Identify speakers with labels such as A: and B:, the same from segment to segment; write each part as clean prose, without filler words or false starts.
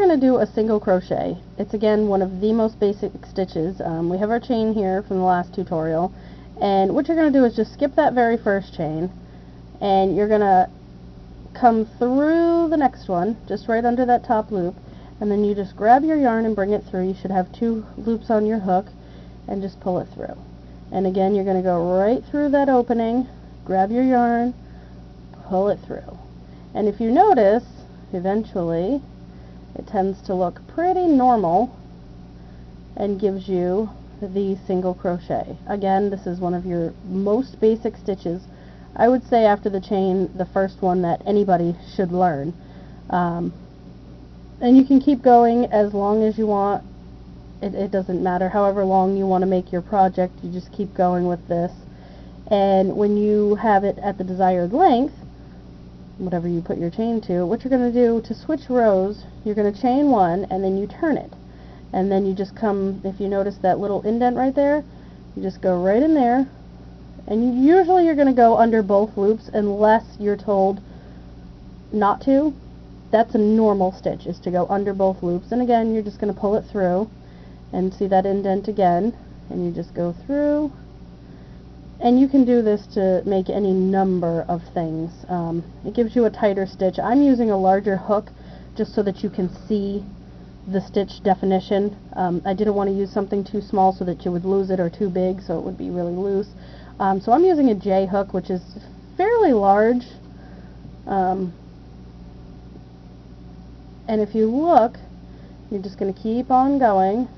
A: we're going to do a single crochet. It's again one of the most basic stitches. We have our chain here from the last tutorial, and what you're going to do is just skip that very first chain, and you're going to come through the next one, just right under that top loop, and then you just grab your yarn and bring it through. You should have 2 loops on your hook, and just pull it through. And again, you're going to go right through that opening, grab your yarn, pull it through. And if you notice, eventually it tends to look pretty normal and gives you the single crochet. Again, this is one of your most basic stitches. I would say after the chain, the first one that anybody should learn. And you can keep going as long as you want. It doesn't matter however long you want to make your project, you just keep going with this. And when you have it at the desired length, whatever you put your chain to, what you're going to do to switch rows, you're going to chain 1 and then you turn it. And then you just come, if you notice that little indent right there, you just go right in there, and usually you're going to go under both loops unless you're told not to. That's a normal stitch, is to go under both loops. And again, you're just going to pull it through and see that indent again, and you just go through. And you can do this to make any number of things. It gives you a tighter stitch. I'm using a larger hook just so that you can see the stitch definition. I didn't want to use something too small so that you would lose it, or too big so it would be really loose. So I'm using a J hook, which is fairly large. And if you look, you're just going to keep on going.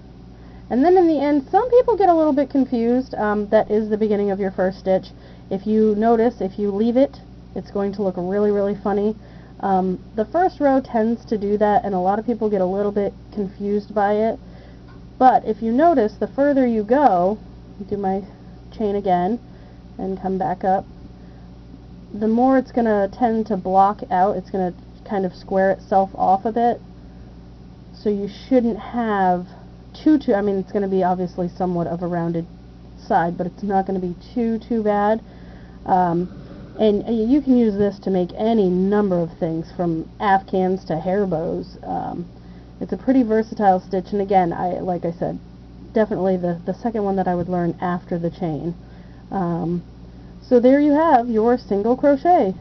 A: And then in the end, some people get a little bit confused. That is the beginning of your first stitch. If you notice, if you leave it, it's going to look really, really funny. The first row tends to do that, and a lot of people get a little bit confused by it. But if you notice, the further you go, do my chain again, and come back up, the more it's going to tend to block out. It's going to kind of square itself off a bit. So you shouldn't have I mean, it's going to be obviously somewhat of a rounded side, but it's not going to be too bad. And you can use this to make any number of things, from afghans to hair bows. It's a pretty versatile stitch, and again, like I said, definitely the second one that I would learn after the chain. So there you have your single crochet.